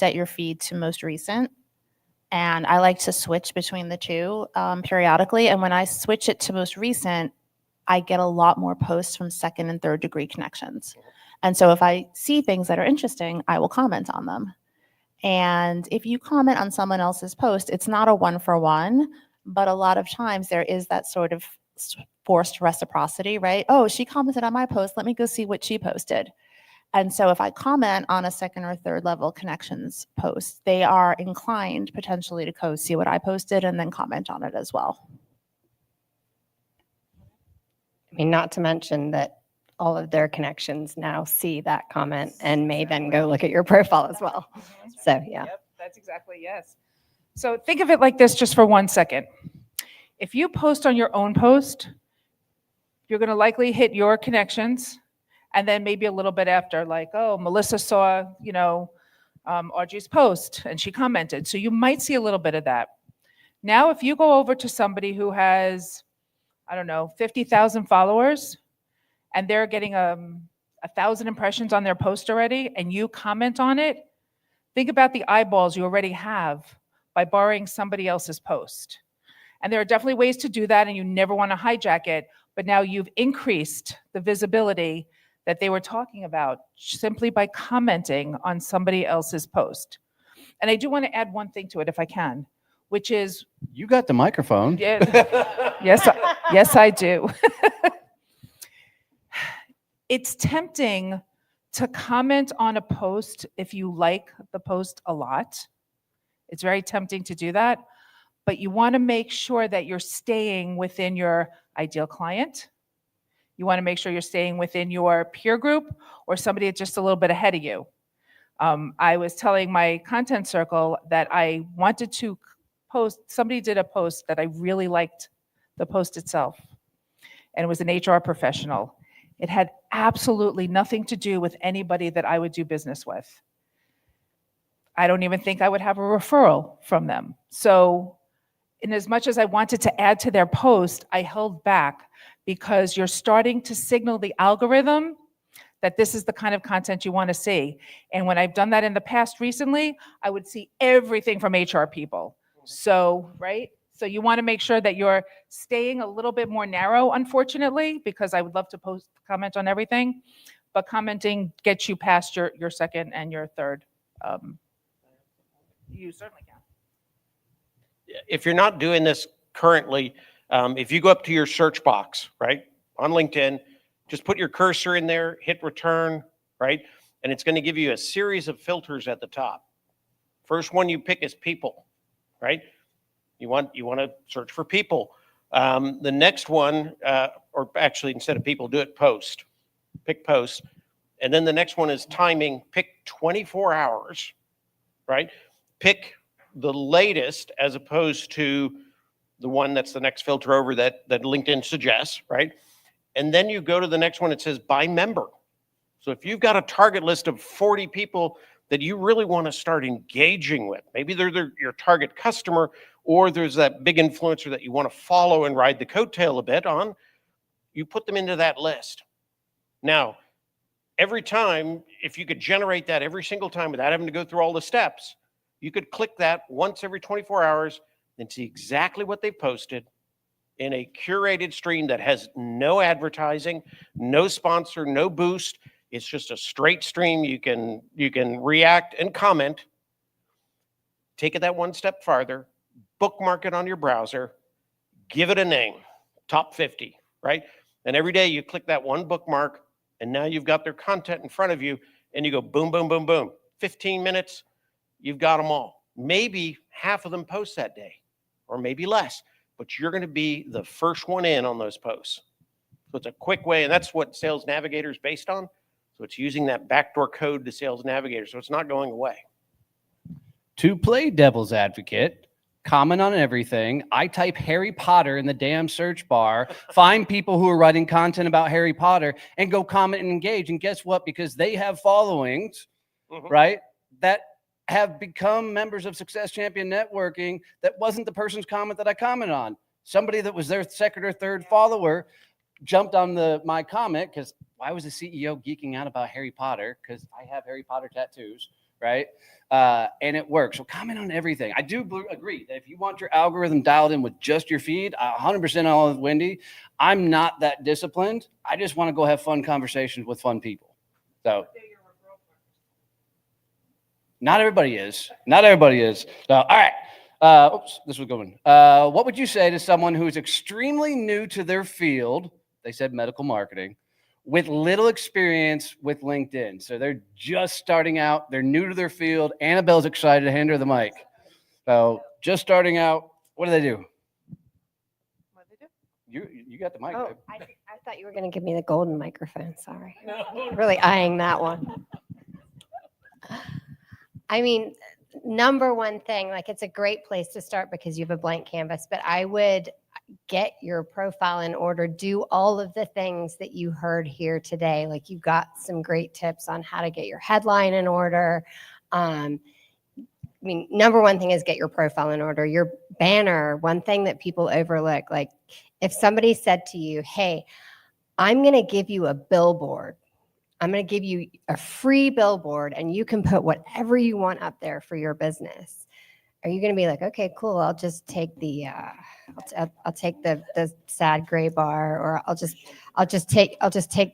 set your feed to most recent. And I like to switch between the two periodically. And when I switch it to most recent, I get a lot more posts from second and third degree connections. And so if I see things that are interesting, I will comment on them. And if you comment on someone else's post, it's not a one-for-one, but a lot of times there is that sort of forced reciprocity, right? Oh, she commented on my post. Let me go see what she posted. And so if I comment on a second or third level connections post, they are inclined potentially to go see what I posted and then comment on it as well. I mean, not to mention that all of their connections now see that comment and may then go look at your profile as well. So, yeah. Yep, that's exactly, yes. So think of it like this just for 1 second. If you post on your own post, you're going to likely hit your connections, and then maybe a little bit after, like, oh, Melissa saw, Audrey's post and she commented. So you might see a little bit of that. Now, if you go over to somebody who has, 50,000 followers, and they're getting 1,000 impressions on their post already, and you comment on it, think about the eyeballs you already have by borrowing somebody else's post. And there are definitely ways to do that, and you never want to hijack it, but now you've increased the visibility that they were talking about simply by commenting on somebody else's post. And I do want to add one thing to it if I can, which is... You got the microphone. Yes, I do. It's tempting to comment on a post if you like the post a lot. It's very tempting to do that, but you want to make sure that you're staying within your ideal client. You want to make sure you're staying within your peer group or somebody that's just a little bit ahead of you. I was telling my content circle that I wanted to post, somebody did a post that I really liked the post itself, and it was an HR professional. It had absolutely nothing to do with anybody that I would do business with. I don't even think I would have a referral from them. So in as much as I wanted to add to their post, I held back because you're starting to signal the algorithm that this is the kind of content you want to see. And when I've done that in the past recently, I would see everything from HR people. So, right? So you want to make sure that you're staying a little bit more narrow, unfortunately, because I would love to comment on everything, but commenting gets you past your second and your third. You certainly can. If you're not doing this currently, if you go up to your search box, right, on LinkedIn, just put your cursor in there, hit return, right, and it's going to give you a series of filters at the top. First one you pick is people, right? You want to search for people. The next one, or actually instead of people, do it post. Pick post. And then the next one is timing. Pick 24 hours, right? Pick the latest as opposed to the one that's the next filter over that LinkedIn suggests, right? And then you go to the next one, it says by member. So if you've got a target list of 40 people that you really want to start engaging with, maybe they're your target customer, or there's that big influencer that you want to follow and ride the coattail a bit on, you put them into that list. Now, every time, if you could generate that every single time without having to go through all the steps, you could click that once every 24 hours and see exactly what they posted in a curated stream that has no advertising, no sponsor, no boost. It's just a straight stream. You can react and comment. Take it that one step farther. Bookmark it on your browser, give it a name, top 50, right? And every day you click that one bookmark, and now you've got their content in front of you, and you go boom, boom, boom, boom. 15 minutes, you've got them all. Maybe half of them post that day, or maybe less, but you're going to be the first one in on those posts. So it's a quick way, and that's what Sales Navigator is based on. So it's using that backdoor code to Sales Navigator, so it's not going away. To play devil's advocate, comment on everything. I type Harry Potter in the damn search bar, find people who are writing content about Harry Potter, and go comment and engage. And guess what? Because they have followings, right, that have become members of Success Champion Networking, that wasn't the person's comment that I commented on. Somebody that was their second or third follower jumped on my comment, because why was the CEO geeking out about Harry Potter? Because I have Harry Potter tattoos, right? And it works. So comment on everything. I do agree that if you want your algorithm dialed in with just your feed, 100% all with Wendy. I'm not that disciplined. I just want to go have fun conversations with fun people. So not everybody is. Not everybody is. So, all right. Oops, this was going. What would you say to someone who is extremely new to their field? They said medical marketing, with little experience with LinkedIn. So they're just starting out. They're new to their field. Annabelle's excited to hand her the mic. So just starting out. What do they do? What do they do? You got the mic. Oh, babe. I thought you were going to give me the golden microphone. Sorry. Really eyeing that one. I mean, number one thing, like it's a great place to start because you have a blank canvas, but I would get your profile in order, do all of the things that you heard here today. Like you got some great tips on how to get your headline in order. I mean, number one thing is get your profile in order. Your banner, one thing that people overlook, like if somebody said to you, hey, I'm going to give you a billboard. I'm going to give you a free billboard and you can put whatever you want up there for your business. Are you going to be like, okay, cool. I'll just take the, I'll take the sad gray bar, or I'll just take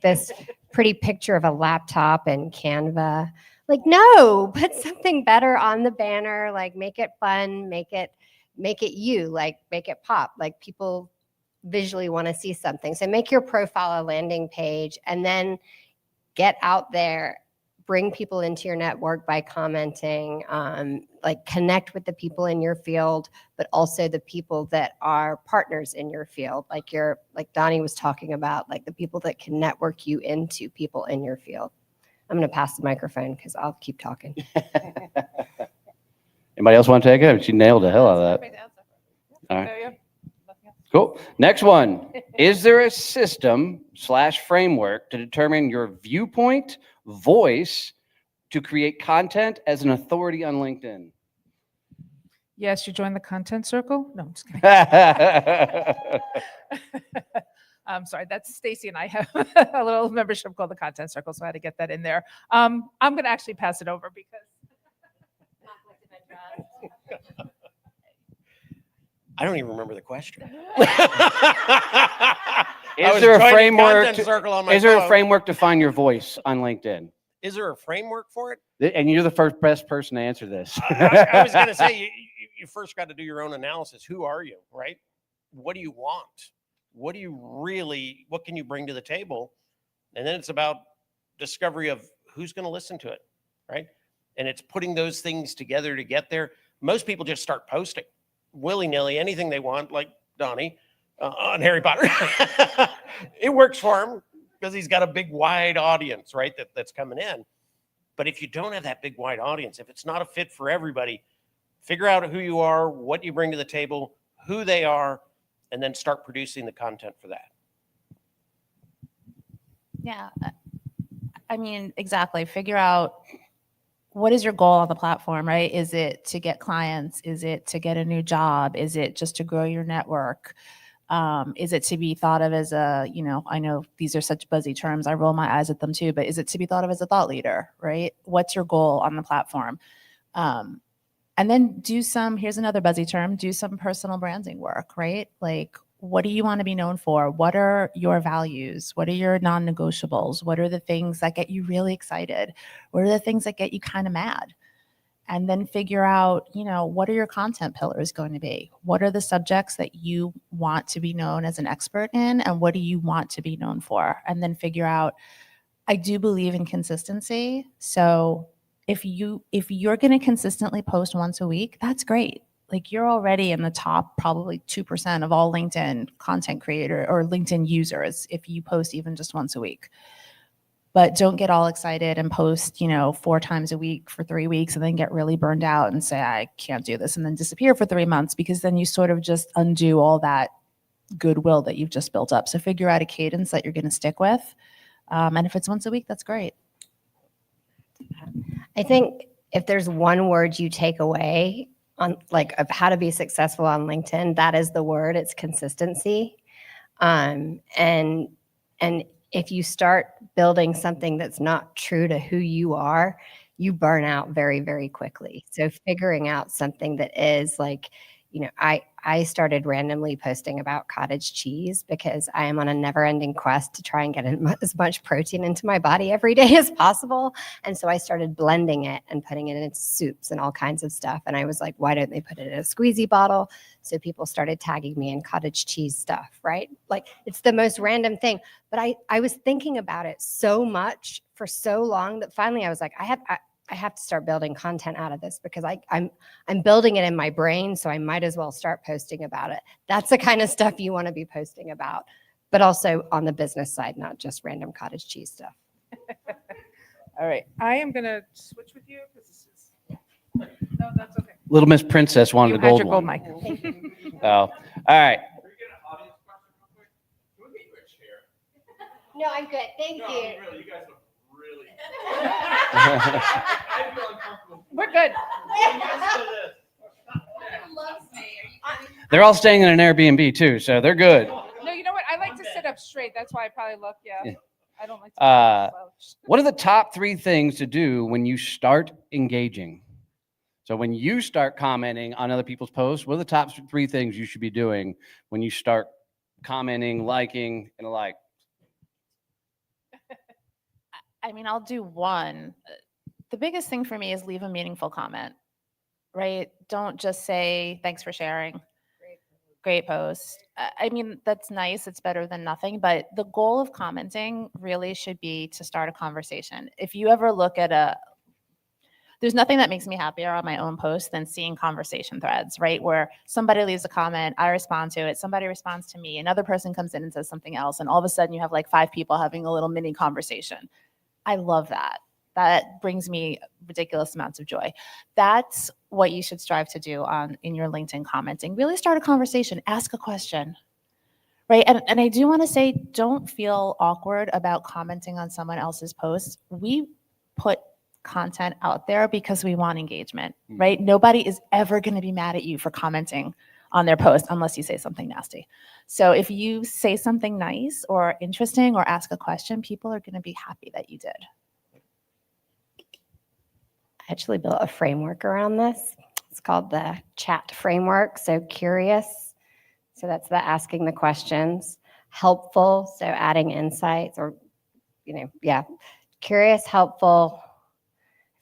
this pretty picture of a laptop and Canva. Like, no, put something better on the banner. Like make it fun, make it you, like make it pop. Like people visually want to see something. So make your profile a landing page and then get out there, bring people into your network by commenting, like connect with the people in your field, but also the people that are partners in your field. Like Donnie was talking about, like the people that can network you into people in your field. I'm going to pass the microphone because I'll keep talking. Anybody else want to take it? She nailed the hell out of that. All right. There you go. Cool. Next one. Is there a system/framework to determine your viewpoint, voice, to create content as an authority on LinkedIn? Yes, you join the content circle? No, I'm just kidding. I'm sorry, that's Stacy and I have a little membership called the Content Circle, so I had to get that in there. I'm going to actually pass it over because I don't even remember the question. Is there a framework? Is there a phone. framework to find your voice on LinkedIn? Is there a framework for it? And you're the best person to answer this. I was going to say, you first got to do your own analysis. Who are you, right? What do you want? What can you bring to the table? And then it's about discovery of who's going to listen to it, right? And it's putting those things together to get there. Most people just start posting willy-nilly, anything they want, like Donnie on Harry Potter. It works for him because he's got a big, wide audience, right, that's coming in. But if you don't have that big, wide audience, if it's not a fit for everybody, figure out who you are, what you bring to the table, who they are, and then start producing the content for that. Yeah. I mean, exactly. Figure out what is your goal on the platform, right? Is it to get clients? Is it to get a new job? Is it just to grow your network? Is it to be thought of as a, I know these are such buzzy terms. I roll my eyes at them too, but is it to be thought of as a thought leader, right? What's your goal on the platform? And then here's another buzzy term, do some personal branding work, right? Like, what do you want to be known for? What are your values? What are your non-negotiables? What are the things that get you really excited? What are the things that get you kind of mad? And then figure out, what are your content pillars going to be? What are the subjects that you want to be known as an expert in? And what do you want to be known for? And then figure out, I do believe in consistency. So if you're going to consistently post once a week, that's great. Like you're already in the top probably 2% of all LinkedIn content creator or LinkedIn users if you post even just once a week. But don't get all excited and post, 4 times a week for 3 weeks and then get really burned out and say, I can't do this, and then disappear for 3 months, because then you sort of just undo all that goodwill that you've just built up. So figure out a cadence that you're going to stick with. And if it's once a week, that's great. I think if there's one word you take away on of how to be successful on LinkedIn, that is the word. It's consistency. And if you start building something that's not true to who you are, you burn out very, very quickly. So figuring out something that is like, I started randomly posting about cottage cheese because I am on a never ending quest to try and get as much protein into my body every day as possible. And so I started blending it and putting it in soups and all kinds of stuff. And I was like, why don't they put it in a squeezy bottle? So people started tagging me in cottage cheese stuff, right? Like it's the most random thing. But I was thinking about it so much for so long that finally I was like, I have to start building content out of this because I'm building it in my brain, so I might as well start posting about it. That's the kind of stuff you want to be posting about, but also on the business side, not just random cottage cheese stuff. All right, I am gonna switch with you because this is, no, that's okay. Little Miss Princess wanted You the had gold your gold one. mic. Oh, all right. No, I'm good. Thank you. Really, you guys look really. We're good. They're all staying in an Airbnb too, so they're good. No, you know what? I like to sit up straight. That's why I probably look, yeah. Yeah. I don't like to slouch. What are the top 3 things to do when you start engaging? So when you start commenting on other people's posts, what are the top 3 things you should be doing when you start commenting, liking, and the like? I mean, I'll do one. The biggest thing for me is leave a meaningful comment, right? Don't just say, thanks for sharing. Great post. I mean, that's nice. It's better than nothing. But the goal of commenting really should be to start a conversation. If you ever look at there's nothing that makes me happier on my own post than seeing conversation threads, right? Where somebody leaves a comment, I respond to it, somebody responds to me, another person comes in and says something else, and all of a sudden you have like 5 people having a little mini conversation. I love that. That brings me ridiculous amounts of joy. That's what you should strive to do in your LinkedIn commenting. Really start a conversation, ask a question, right? And I do want to say, don't feel awkward about commenting on someone else's posts. We put content out there because we want engagement, right? Nobody is ever going to be mad at you for commenting on their post unless you say something nasty. So if you say something nice or interesting or ask a question, people are going to be happy that you did. I actually built a framework around this. It's called the chat framework. So curious. So that's the asking the questions. Helpful. So adding insights or, curious, helpful.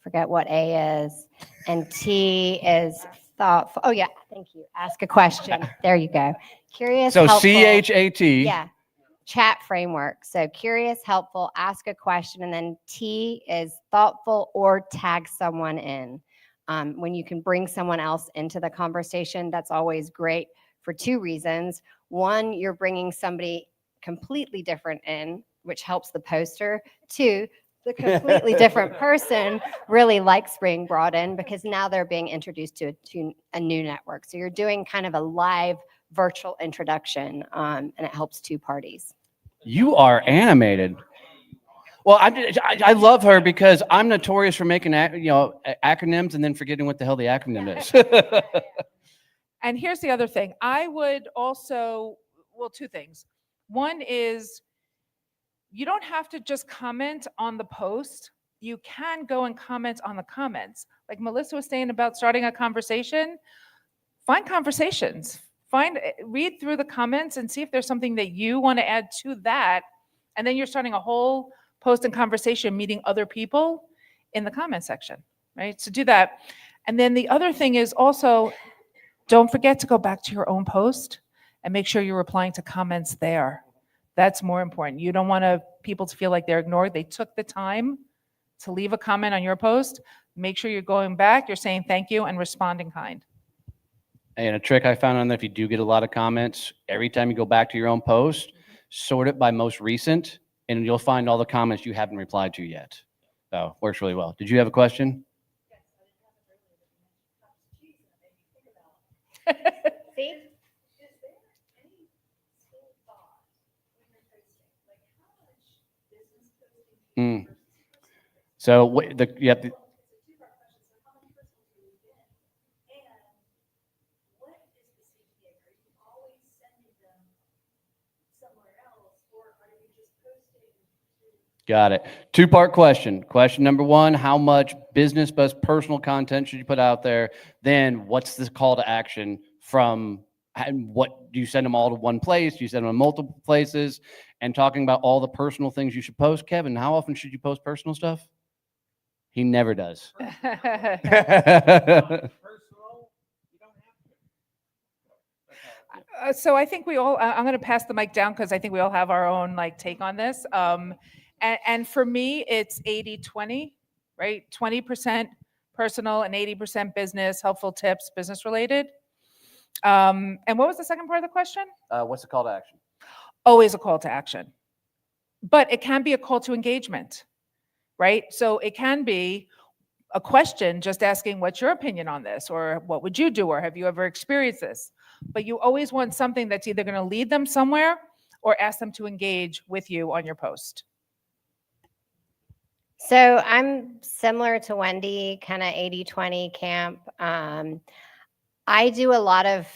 Forget what A is. And T is thoughtful. Oh, yeah. Thank you. Ask a question. There you go. Curious. So helpful. CHAT. Yeah. Chat framework. So curious, helpful, ask a question, and then T is thoughtful or tag someone in. When you can bring someone else into the conversation, that's always great for 2 reasons. One, you're bringing somebody completely different in, which helps the poster. 2, the completely different person really likes being brought in because now they're being introduced to a new network. So you're doing kind of a live virtual introduction, and it helps 2 parties. You are animated. Well, I love her because I'm notorious for making acronyms and then forgetting what the hell the acronym is. And here's the other thing. I would also, 2 things. One is you don't have to just comment on the post. You can go and comment on the comments. Like Melissa was saying about starting a conversation, find conversations. Read through the comments and see if there's something that you want to add to that. And then you're starting a whole post and conversation, meeting other people in the comment section, right? So do that. And then the other thing is also, don't forget to go back to your own post and make sure you're replying to comments there. That's more important. You don't want people to feel like they're ignored. They took the time to leave a comment on your post. Make sure you're going back, you're saying thank you and responding kind. And a trick I found on that, if you do get a lot of comments, every time you go back to your own post, sort it by most recent, and you'll find all the comments you haven't replied to yet. So works really well. Did you have a question? See? So you have to. Got it. Two-part question. Question number one, how much business but personal content should you put out there? Then what's the call to action from, and what do you send them all to one place? Do you send them to multiple places? And talking about all the personal things you should post. Kevin, how often should you post personal stuff? He never does. Personal, you don't have to. So I think we all, I'm going to pass the mic down because I think we all have our own like take on this. And for me, it's 80-20, right? 20% personal and 80% business, helpful tips, business related. And what was the second part of the question? What's the call to action? Always a call to action. But it can be a call to engagement, right? So it can be a question just asking, what's your opinion on this? Or what would you do? Or have you ever experienced this? But you always want something that's either going to lead them somewhere or ask them to engage with you on your post. So I'm similar to Wendy, kind of 80-20 camp. I do a lot of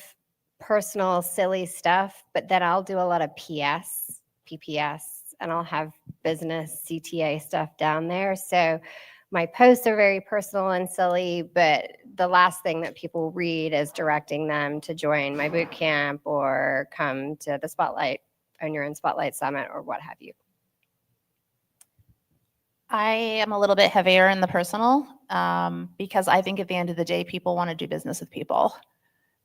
personal, silly stuff, but then I'll do a lot of PPS, and I'll have business CTA stuff down there. So my posts are very personal and silly, but the last thing that people read is directing them to join my boot camp or come to the Spotlight, Own Your Own Spotlight Summit, or what have you. I am a little bit heavier in the personal because I think at the end of the day, people want to do business with people.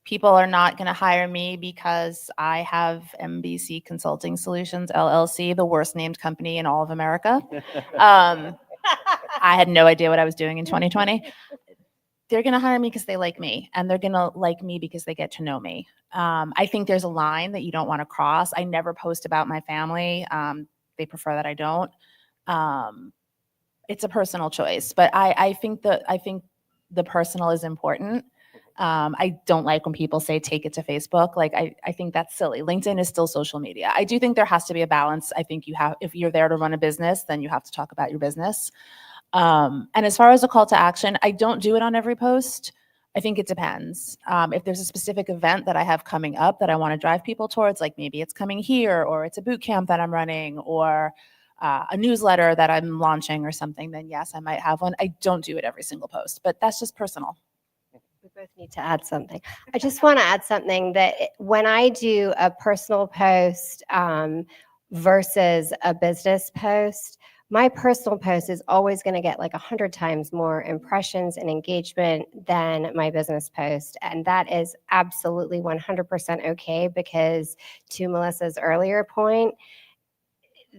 People are not going to hire me because I have MBC Consulting Solutions, LLC, the worst named company in all of America. I had no idea what I was doing in 2020. They're going to hire me because they like me, and they're going to like me because they get to know me. I think there's a line that you don't want to cross. I never post about my family. They prefer that I don't. It's a personal choice, but I think the personal is important. I don't like when people say take it to Facebook. Like I think that's silly. LinkedIn is still social media. I do think there has to be a balance. I think if you're there to run a business, then you have to talk about your business. And as far as a call to action, I don't do it on every post. I think it depends. If there's a specific event that I have coming up that I want to drive people towards, like maybe it's coming here, or it's a boot camp that I'm running, or a newsletter that I'm launching or something, then yes, I might have one. I don't do it every single post, but that's just personal. We both need to add something. I just want to add something that when I do a personal post versus a business post, my personal post is always going to get like 100 times more impressions and engagement than my business post. And that is absolutely 100% okay, because to Melissa's earlier point,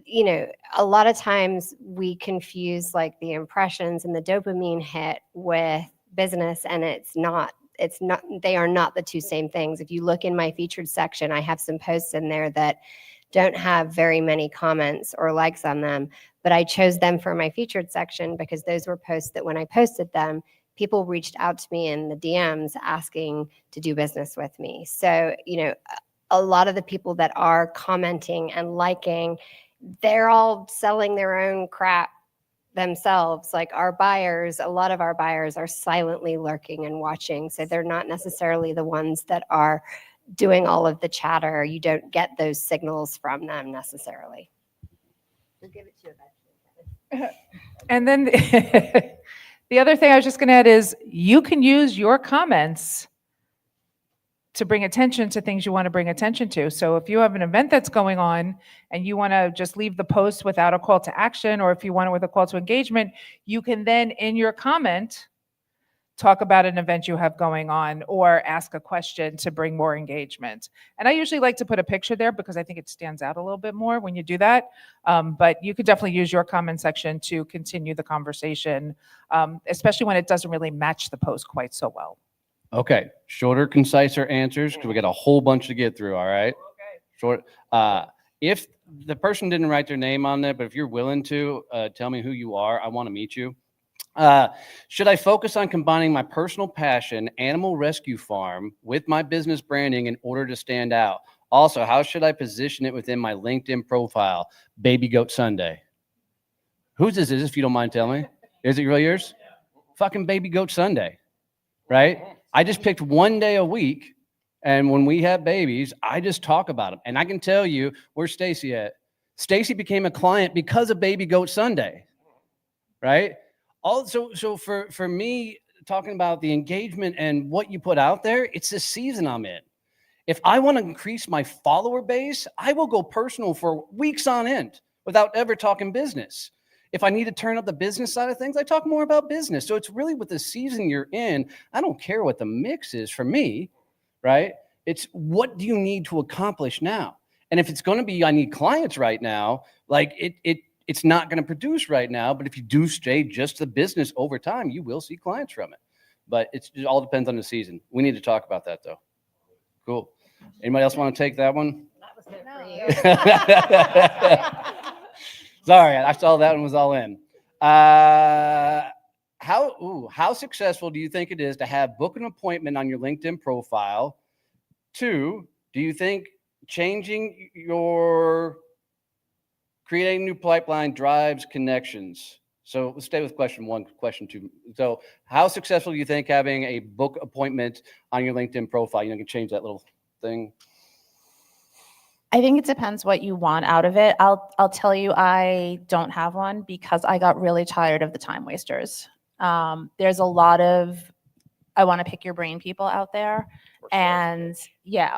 you know, a lot of times we confuse like the impressions and the dopamine hit with business, and it's not, they are not the two same things. If you look in my featured section, I have some posts in there that don't have very many comments or likes on them, but I chose them for my featured section because those were posts that when I posted them, people reached out to me in the DMs asking to do business with me. So, you know, a lot of the people that are commenting and liking, they're all selling their own crap themselves. Like our buyers, a lot of our buyers are silently lurking and watching. So they're not necessarily the ones that are doing all of the chatter. You don't get those signals from them necessarily. We'll give it to you eventually. And then the other thing I was just going to add is you can use your comments to bring attention to things you want to bring attention to. So if you have an event that's going on and you want to just leave the post without a call to action, or if you want it with a call to engagement, you can then in your comment talk about an event you have going on or ask a question to bring more engagement. And I usually like to put a picture there because I think it stands out a little bit more when you do that. But you could definitely use your comment section to continue the conversation, especially when it doesn't really match the post quite so well. Okay, shorter, conciser answers because we got a whole bunch to get through. All right. Okay. Short. If the person didn't write their name on there, but if you're willing to tell me who you are, I want to meet you. Should I focus on combining my personal passion, animal rescue farm, with my business branding in order to stand out? Also, how should I position it within my LinkedIn profile? Baby Goat Sunday. Whose is this, if you don't mind telling me? Is it really yours? Fucking Baby Goat Sunday, right? I just picked one day a week, and when we have babies, I just talk about them. And I can tell you, where's Stacy at? Stacy became a client because of Baby Goat Sunday, right? So for me, talking about the engagement and what you put out there, it's the season I'm in. If I want to increase my follower base, I will go personal for weeks on end without ever talking business. If I need to turn up the business side of things, I talk more about business. So it's really with the season you're in. I don't care what the mix is for me, right? It's what do you need to accomplish now? And if it's going to be, I need clients right now, like it's not going to produce right now. But if you do stay just the business over time, you will see clients from it. But it all depends on the season. We need to talk about that though. Cool. Anybody else want to take that one? That was good No. for you. Sorry, I saw that one was all in. How successful do you think it is to have book an appointment on your LinkedIn profile? 2, do you think changing your creating new pipeline drives connections? So let's stay with question 1, question 2. So how successful do you think having a book appointment on your LinkedIn profile? You can change that little thing. I think it depends what you want out of it. I'll tell you, I don't have one because I got really tired of the time wasters. There's a lot of I want to pick your brain people out there, and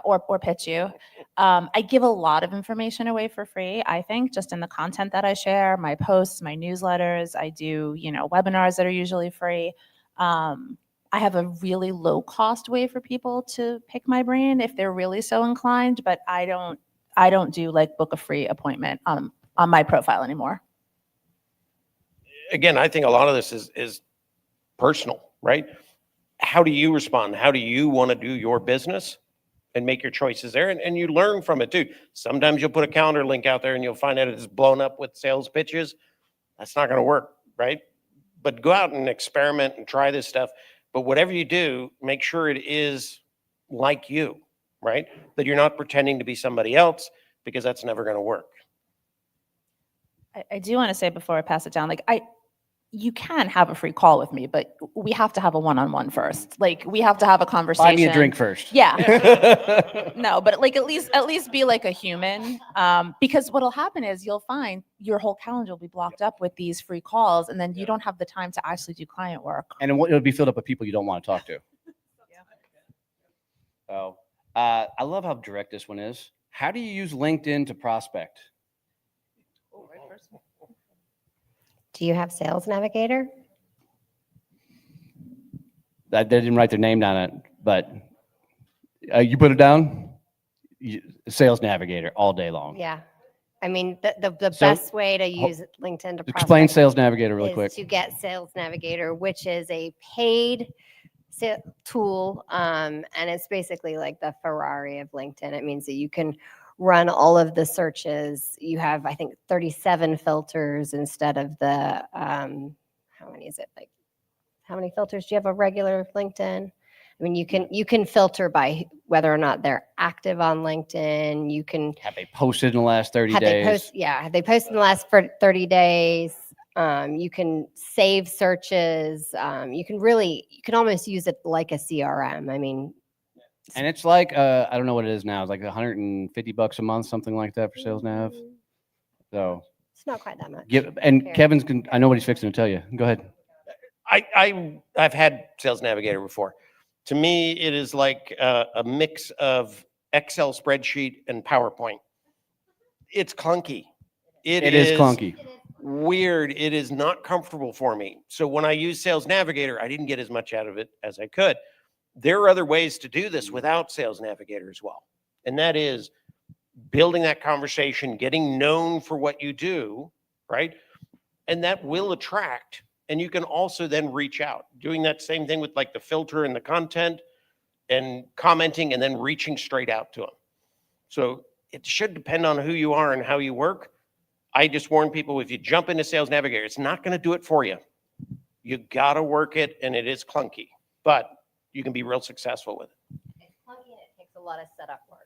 or pitch you. I give a lot of information away for free. I think just in the content that I share, my posts, my newsletters. I do webinars that are usually free. I have a really low cost way for people to pick my brain if they're really so inclined, but I don't do like book a free appointment on my profile anymore. Again, I think a lot of this is personal, right? How do you respond? How do you want to do your business and make your choices there? And you learn from it too. Sometimes you'll put a calendar link out there and you'll find out it's blown up with sales pitches. That's not going to work, right? But go out and experiment and try this stuff. But whatever you do, make sure it is like you, right? That you're not pretending to be somebody else, because that's never going to work. I do want to say before I pass it down, you can have a free call with me, but we have to have a one-on-one first. Like we have to have a conversation. Buy me a drink first. Yeah. No, but at least be like a human. Because what'll happen is you'll find your whole calendar will be blocked up with these free calls, and then you don't have the time to actually do client work. And it'll be filled up with people you don't want to talk to. So I love how direct this one is. How do you use LinkedIn to prospect? Do you have Sales Navigator? They didn't write their name down it, but you put it down. Sales Navigator all day long. Yeah. I mean, the So, best way to use LinkedIn to Explain prospect Sales Navigator really is quick. to get Sales Navigator, which is a paid tool, and it's basically like the Ferrari of LinkedIn. It means that you can run all of the searches. You have, I think, 37 filters instead of the how many is it? Like, how many filters do you have a regular LinkedIn? I mean, you can filter by whether or not they're active on LinkedIn. You can Have they posted in the last 30 have days? have they posted in the last 30 days? You can save searches. You can almost use it like a CRM. I mean, And it's like, I don't know what it is now. It's like $150 a month, something like that for Sales Nav. So it's not quite that much. and Kevin's, I know what he's fixing to tell you. Go ahead. I've had Sales Navigator before. To me, it is like a mix of Excel spreadsheet and PowerPoint. It's clunky. It is clunky. Weird. It is not comfortable for me. So when I use Sales Navigator, I didn't get as much out of it as I could. There are other ways to do this without Sales Navigator as well. And that is building that conversation, getting known for what you do, right? And that will attract. And you can also then reach out, doing that same thing with like the filter and the content and commenting and then reaching straight out to them. So it should depend on who you are and how you work. I just warn people, if you jump into Sales Navigator, it's not going to do it for you. You got to work it, and it is clunky, but you can be real successful with it. It's clunky and it takes a lot of setup work.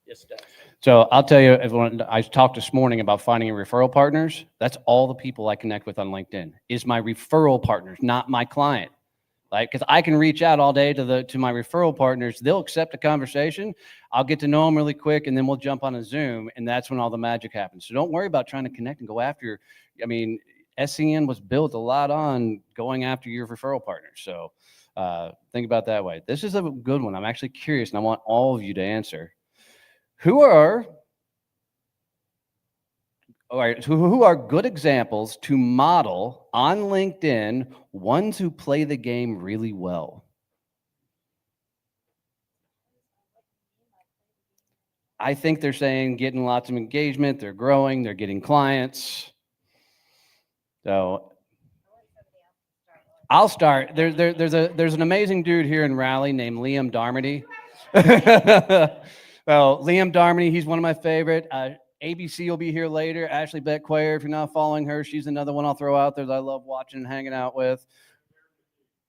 Yes, it does. So I'll tell you, everyone, I talked this morning about finding referral partners. That's all the people I connect with on LinkedIn is my referral partners, not my client. Like, because I can reach out all day to my referral partners. They'll accept a conversation. I'll get to know them really quick, and then we'll jump on a Zoom, and that's when all the magic happens. So don't worry about trying to connect and go after. I mean, SCN was built a lot on going after your referral partners. So think about that way. This is a good one. I'm actually curious, and I want all of you to answer. Who are good examples to model on LinkedIn, ones who play the game really well? I think they're saying getting lots of engagement, they're growing, they're getting clients. So I'll start. There's an amazing dude here in Raleigh named Liam Darmody. Well, Liam Darmody, he's one of my favorite. ABC will be here later. Ashley Beck-Quayer, if you're not following her, she's another one I'll throw out there that I love watching and hanging out with.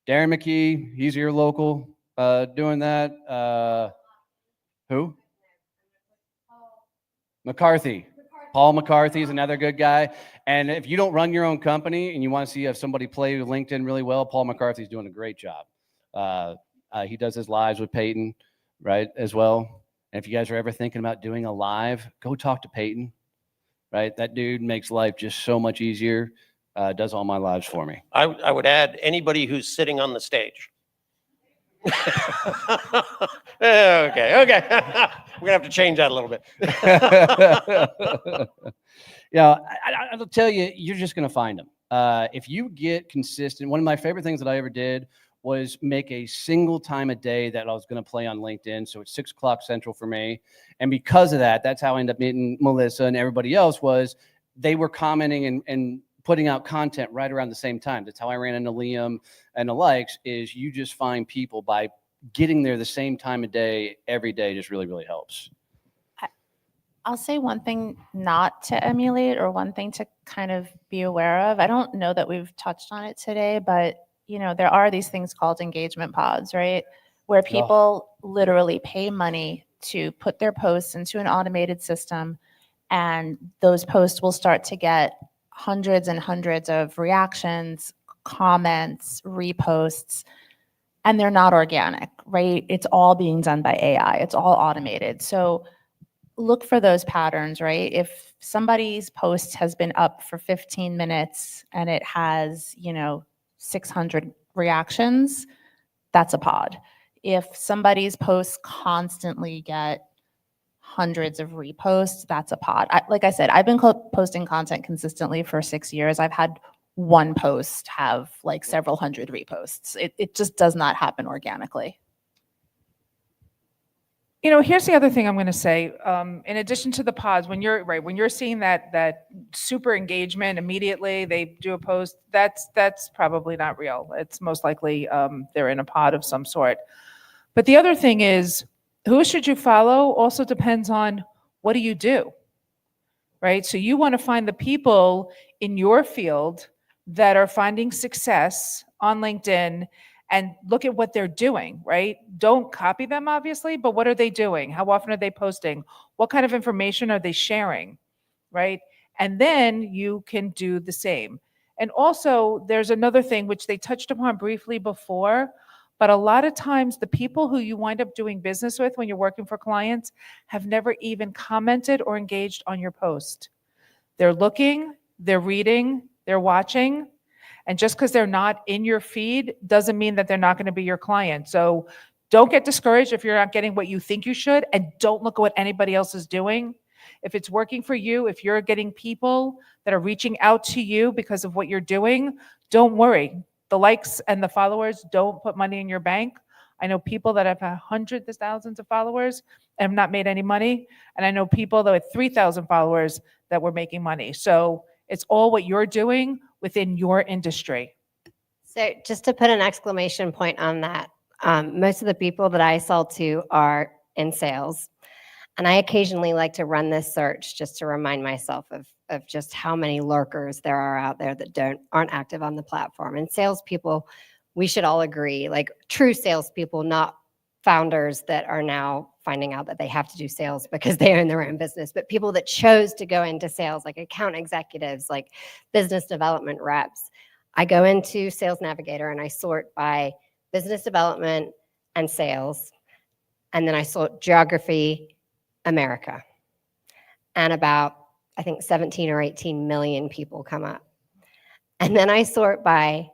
Darren McKee, he's here local doing that. Who? McCarthy. Paul McCarthy is another good guy. And if you don't run your own company and you want to see if somebody play LinkedIn really well, Paul McCarthy's doing a great job. He does his lives with Peyton, right, as well. And if you guys are ever thinking about doing a live, go talk to Peyton, right? That dude makes life just so much easier, does all my lives for me. I would add anybody who's sitting on the stage. Okay. We're gonna have to change that a little bit. Yeah, I'll tell you, you're just gonna find them. If you get consistent, one of my favorite things that I ever did was make a single time a day that I was going to play on LinkedIn. So it's 6 o'clock Central for me. And because of that, that's how I ended up meeting Melissa and everybody else. Was they were commenting and putting out content right around the same time. That's how I ran into Liam and the likes. Is you just find people by getting there the same time of day every day just really, really helps. I'll say one thing not to emulate, or one thing to kind of be aware of. I don't know that we've touched on it today, but there are these things called engagement pods, right? Where people literally pay money to put their posts into an automated system, and those posts will start to get hundreds and hundreds of reactions, comments, reposts, and they're not organic, right? It's all being done by AI. It's all automated. So look for those patterns, right? If somebody's post has been up for 15 minutes and it has, 600 reactions, that's a pod. If somebody's posts constantly get hundreds of reposts, that's a pod. Like I said, I've been posting content consistently for 6 years. I've had one post have like several hundred reposts. It just does not happen organically. Here's the other thing I'm going to say. In addition to the pods, when you're seeing that super engagement immediately, they do a post. That's probably not real. It's most likely they're in a pod of some sort. But the other thing is, who should you follow? Also depends on what do you do, right? So you want to find the people in your field that are finding success on LinkedIn and look at what they're doing, right? Don't copy them, obviously, but what are they doing? How often are they posting? What kind of information are they sharing, right? And then you can do the same. And also, there's another thing which they touched upon briefly before, but a lot of times the people who you wind up doing business with when you're working for clients have never even commented or engaged on your post. They're looking, they're reading, they're watching. And just because they're not in your feed doesn't mean that they're not going to be your client. So don't get discouraged if you're not getting what you think you should, and don't look at what anybody else is doing. If it's working for you, if you're getting people that are reaching out to you because of what you're doing, don't worry. The likes and the followers don't put money in your bank. I know people that have hundreds of thousands of followers and have not made any money. And I know people that with 3,000 followers that were making money. So it's all what you're doing within your industry. So just to put an exclamation point on that, most of the people that I sell to are in sales. And I occasionally like to run this search just to remind myself of just how many lurkers there are out there that aren't active on the platform. And salespeople, we should all agree, like true salespeople, not founders that are now finding out that they have to do sales because they own their own business, but people that chose to go into sales, like account executives, like business development reps. I go into Sales Navigator and I sort by business development, and sales. And then I sort geography, America. And about, I think 17 or 18 million people come up. And then I sort by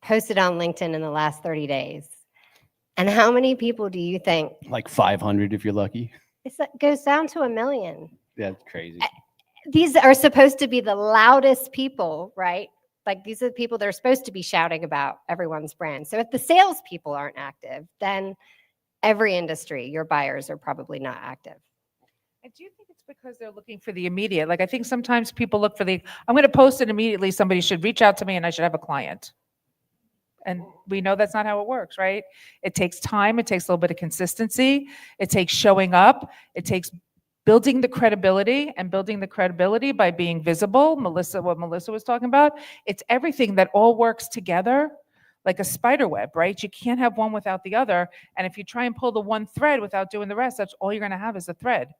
posted on LinkedIn in the last 30 days. And how many people do you think? Like 500 if you're lucky. It goes down to 1 million. That's crazy. These are supposed to be the loudest people, right? Like these are the people that are supposed to be shouting about everyone's brand. So if the salespeople aren't active, then every industry, your buyers are probably not active. And do you think it's because they're looking for the immediate? Like, I think sometimes people look for I'm going to post it immediately. Somebody should reach out to me and I should have a client. And we know that's not how it works, right? It takes time. It takes a little bit of consistency. It takes showing up. It takes building the credibility and building the credibility by being visible. What Melissa was talking about, it's everything that all works together like a spider web, right? You can't have one without the other. And if you try and pull the one thread without doing the rest, that's all you're going to have is a thread,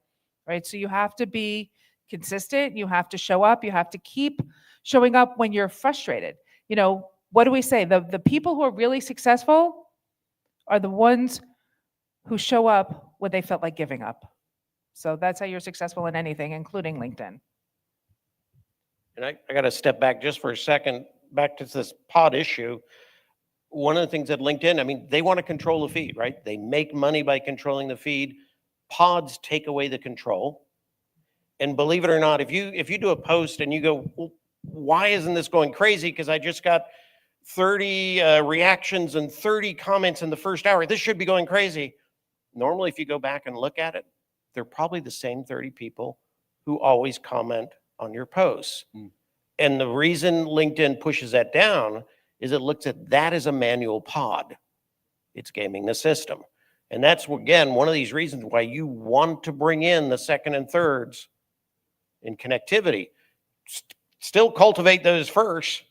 right? So you have to be consistent. You have to show up. You have to keep showing up when you're frustrated. You know, what do we say? The people who are really successful are the ones who show up when they felt like giving up. So that's how you're successful in anything, including LinkedIn. And I got to step back just for a second, back to this pod issue. One of the things that LinkedIn, I mean, they want to control the feed, right? They make money by controlling the feed. Pods take away the control. And believe it or not, if you do a post and you go, well, why isn't this going crazy? Because I just got 30 reactions and 30 comments in the first hour. This should be going crazy. Normally, if you go back and look at it, they're probably the same 30 people who always comment on your posts. And the reason LinkedIn pushes that down is it looks at that as a manual pod. It's gaming the system. And that's, again, one of these reasons why you want to bring in the second and thirds in connectivity. Still cultivate those first,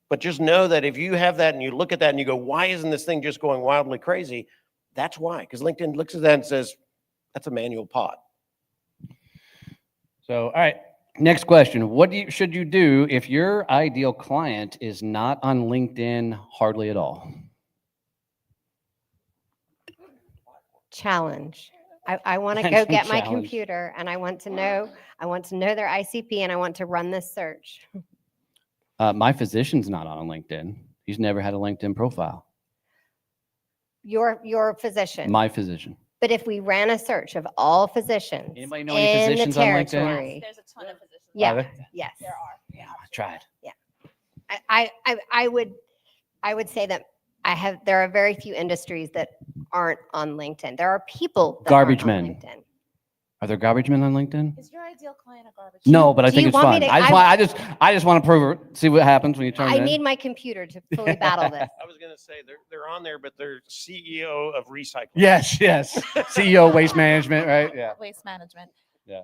but just know that if you have that and you look at that and you go, why isn't this thing just going wildly crazy? That's why, because LinkedIn looks at that and says, that's a manual pod. So, all right, next question. What should you do if your ideal client is not on LinkedIn hardly at all? Challenge. I want to That's go a get my challenge. computer and I want to know their ICP and I want to run this search. My physician's not on LinkedIn. He's never had a LinkedIn profile. Your physician. My physician. But if we ran a search of all physicians Anybody know any in the physicians on LinkedIn? territory, There's a ton of physicians. yeah, Are there? yes, There are. Yeah, I tried. I would say that there are very few industries that aren't on LinkedIn. There are people that Garbage aren't on men. LinkedIn. Are there garbage men on LinkedIn? Is your ideal client a garbage? No, but I Do think you it's want me fun. to- I just want to prove it, see what happens when you turn I it in. need my computer to fully battle this. I was going to say they're on there, but they're CEO of recycling. Yes, yes. CEO Waste Management, right? Yeah. Waste management. Yeah.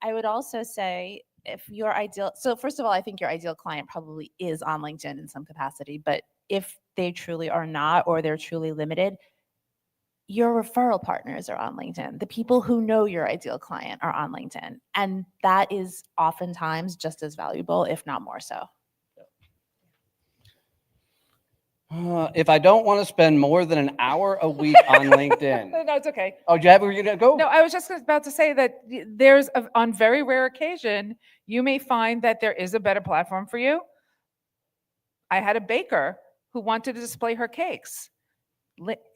I would also say if your ideal, so first of all, I think your ideal client probably is on LinkedIn in some capacity, but if they truly are not, or they're truly limited, your referral partners are on LinkedIn. The people who know your ideal client are on LinkedIn. And that is oftentimes just as valuable, if not more so. If I don't want to spend more than an hour a week on LinkedIn. No, it's okay. Oh, do you have where you're going to go? No, I was just about to say that on very rare occasion, you may find that there is a better platform for you. I had a baker who wanted to display her cakes.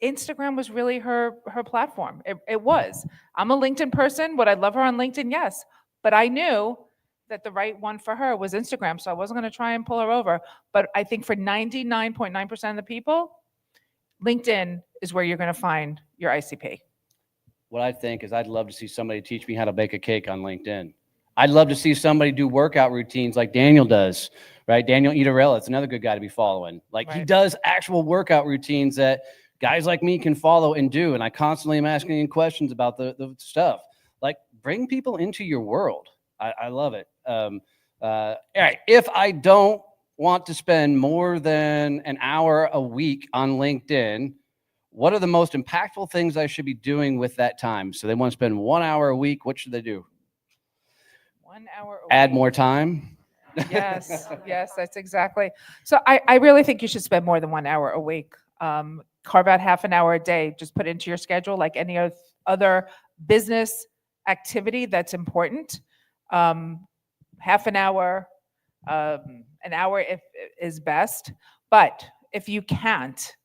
Instagram was really her platform. It was. I'm a LinkedIn person. Would I love her on LinkedIn? Yes. But I knew that the right one for her was Instagram, so I wasn't going to try and pull her over. But I think for 99.9% of the people, LinkedIn is where you're going to find your ICP. What I think is I'd love to see somebody teach me how to bake a cake on LinkedIn. I'd love to see somebody do workout routines like Daniel does, right? Daniel Idarella, it's another good guy to be following. Like he Right. does actual workout routines that guys like me can follow and do. And I constantly am asking him questions about the stuff. Like bring people into your world. I love it. All right. If I don't want to spend more than an hour a week on LinkedIn, what are the most impactful things I should be doing with that time? So they want to spend 1 hour a week. What should they do? 1 hour a Add week. more time? Yes, yes, that's exactly. So I really think you should spend more than 1 hour a week. carve out half an hour a day, just put it into your schedule like any other business activity that's important. Half an hour if is best. But if you can't,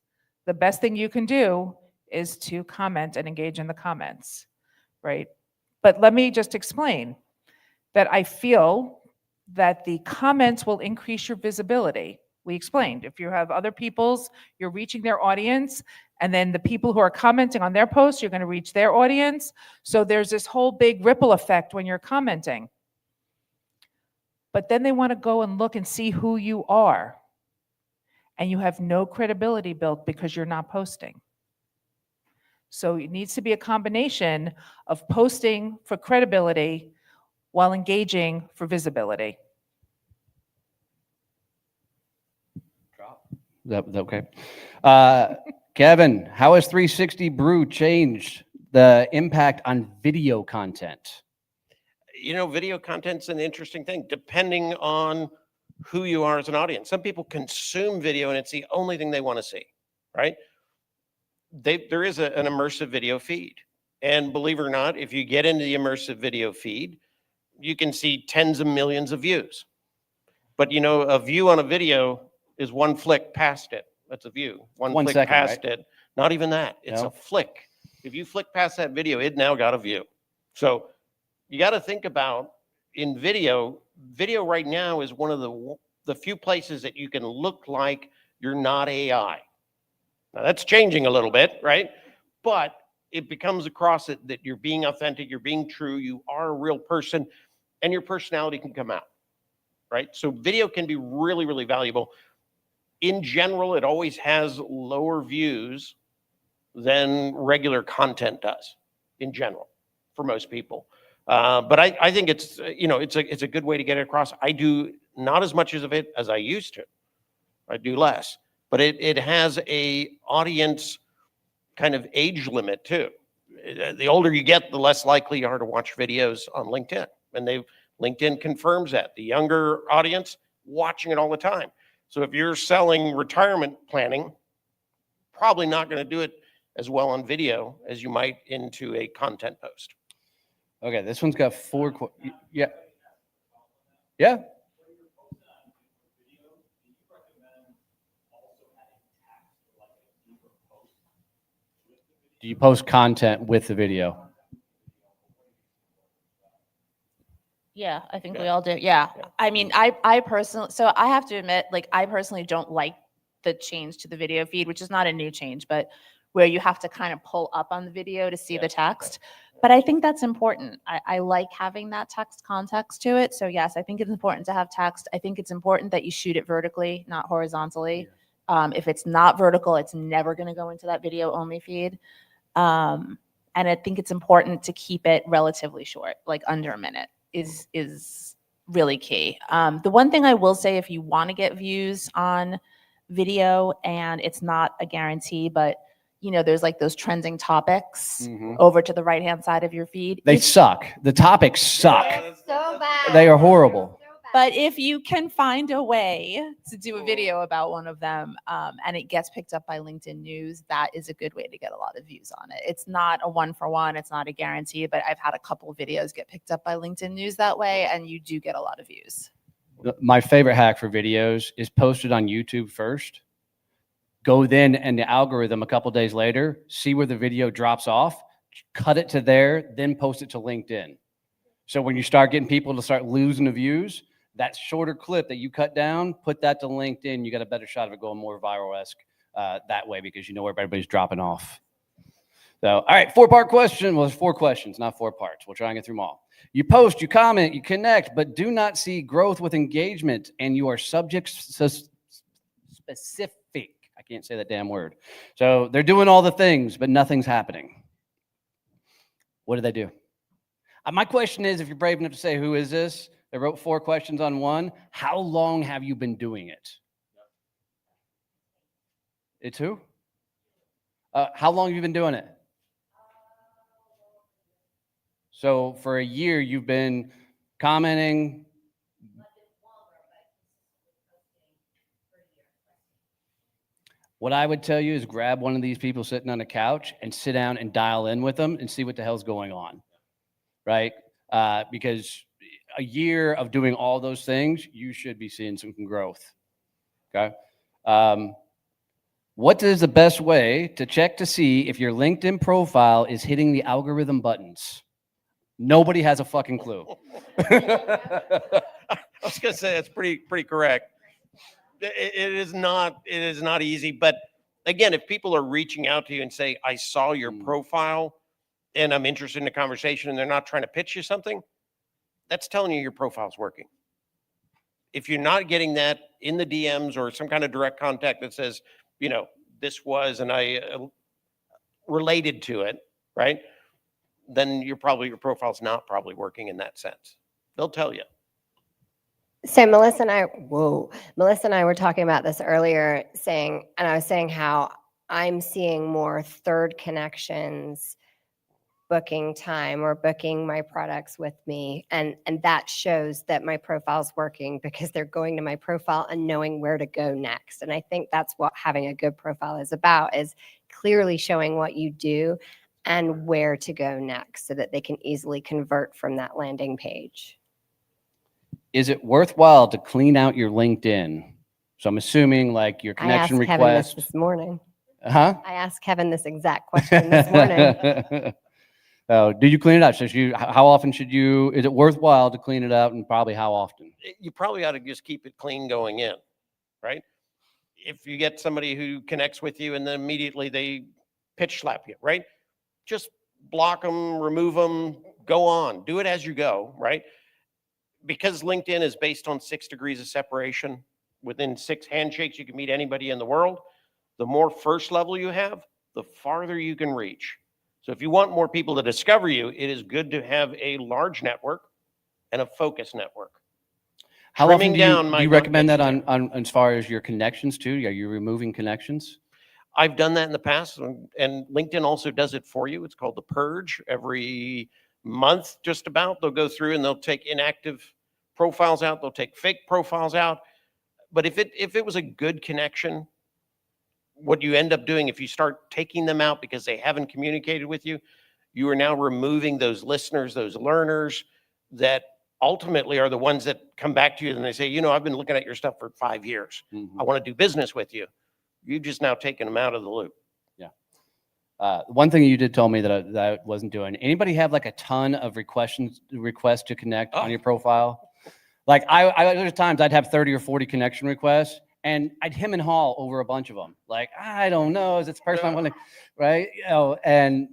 the best thing you can do is to comment and engage in the comments, right? But let me just explain that I feel that the comments will increase your visibility. We explained, if you have other people's, you're reaching their audience, and then the people who are commenting on their posts, you're going to reach their audience. So there's this whole big ripple effect when you're commenting. But then they want to go and look and see who you are. And you have no credibility built because you're not posting. So it needs to be a combination of posting for credibility while engaging for visibility. Is that okay? Kevin, how has 360 Brew changed the impact on video content? You know, video content's an interesting thing, depending on who you are as an audience. Some people consume video and it's the only thing they want to see, right? There is an immersive video feed. And believe it or not, if you get into the immersive video feed, you can see tens of millions of views. But you know, a view on a video is one flick past it. That's a view. One flick second, past right? it. Not even that. It's No? a flick. If you flick past that video, it now got a view. So you got to think about in video right now is one of the few places that you can look like you're not AI. Now that's changing a little bit, right? But it becomes across it that you're being authentic, you're being true, you are a real person, and your personality can come out, right? So video can be really, really valuable. In general, it always has lower views than regular content does, in general, for most people. But I think it's, you know, it's a good way to get it across. I do not as much of it as I used to. I do less, but it has a audience kind of age limit too. The older you get, the less likely you are to watch videos on LinkedIn. And LinkedIn confirms that. The younger audience watching it all the time. So if you're selling retirement planning, probably not going to do it as well on video as you might into a content post. Okay, this one's got yeah. Yeah. Do you post content with the video? Yeah, I think we all do. Yeah. I mean, I personally, so I have to admit, like, I personally don't like the change to the video feed, which is not a new change, but where you have to kind of pull up on the video to see the text. But I think that's important. I like having that text context to it. So yes, I think it's important to have text. I think it's important that you shoot it vertically, not horizontally. If it's not vertical, it's never going to go into that video only feed. And I think it's important to keep it relatively short, like under a minute is really key. The one thing I will say, if you want to get views on video, and it's not a guarantee, but you know, there's like those trending topics over to the right-hand side of your feed. They suck. The topics suck. So bad. They are horrible. But if you can find a way to do a video about one of them, and it gets picked up by LinkedIn News, that is a good way to get a lot of views on it. It's not a one-for-one, it's not a guarantee, but I've had a couple of videos get picked up by LinkedIn News that way, and you do get a lot of views. My favorite hack for videos is post it on YouTube first. Go then and the algorithm a couple days later, see where the video drops off, cut it to there, then post it to LinkedIn. So when you start getting people to start losing the views, that shorter clip that you cut down, put that to LinkedIn. You got a better shot of it going more viral-esque that way, because you know where everybody's dropping off. So, all right, 4-part question. Well, there's 4 questions, not 4 parts. We'll try and get through them all. You post, you comment, you connect, but do not see growth with engagement, and you are specific. I can't say that damn word. So they're doing all the things, but nothing's happening. What do they do? My question is, if you're brave enough to say, who is this? They wrote 4 questions on one. How long have you been doing it? It's who? How long have you been doing it? So for a year, you've been commenting. What I would tell you is grab one of these people sitting on a couch and sit down and dial in with them and see what the hell's going on, right? Because a year of doing all those things, you should be seeing some growth. Okay. What is the best way to check to see if your LinkedIn profile is hitting the algorithm buttons? Nobody has a fucking clue. I was going to say that's pretty correct. It is not easy, but again, if people are reaching out to you and say, I saw your profile and I'm interested in the conversation, and they're not trying to pitch you something, that's telling you your profile's working. If you're not getting that in the DMs or some kind of direct contact that says, you know, this was, and I related to it, right? Then your profile's not probably working in that sense. They'll tell you. So Melissa and I were talking about this earlier, and I was saying how I'm seeing more third connections booking time or booking my products with me. And that shows that my profile's working because they're going to my profile and knowing where to go next. And I think that's what having a good profile is about, is clearly showing what you do and where to go next so that they can easily convert from that landing page. Is it worthwhile to clean out your LinkedIn? So I'm assuming like your connection I asked Kevin request. this morning. Huh? I asked Kevin this exact question this morning. Oh, do you clean it out? So how often should you, is it worthwhile to clean it out, and probably how often? You probably ought to just keep it clean going in, right? If you get somebody who connects with you and then immediately they pitch slap you, right? Just block them, remove them, go on. Do it as you go, right? Because LinkedIn is based on 6 degrees of separation. Within 6 handshakes, you can meet anybody in the world. The more first level you have, the farther you can reach. So if you want more people to discover you, it is good to have a large network and a focus network. How often Trimming do you, down do might you not recommend get that you on as far as your connections too? Are you removing connections? I've done that in the past, and LinkedIn also does it for you. It's called the purge. Every month, just about, they'll go through and they'll take inactive profiles out. They'll take fake profiles out. But if it was a good connection, what you end up doing if you start taking them out because they haven't communicated with you, you are now removing those listeners, those learners that ultimately are the ones that come back to you and they say, you know, I've been looking at your stuff for 5 years. I want to do business with you. You've just now taken them out of the loop. One thing you did tell me that I wasn't doing. Anybody have like a ton of requests to connect on your profile? Like there's times I'd have 30 or 40 connection requests, and I'd hem and haw over a bunch of them. Like, I don't know, is this person I want to, right? You know, and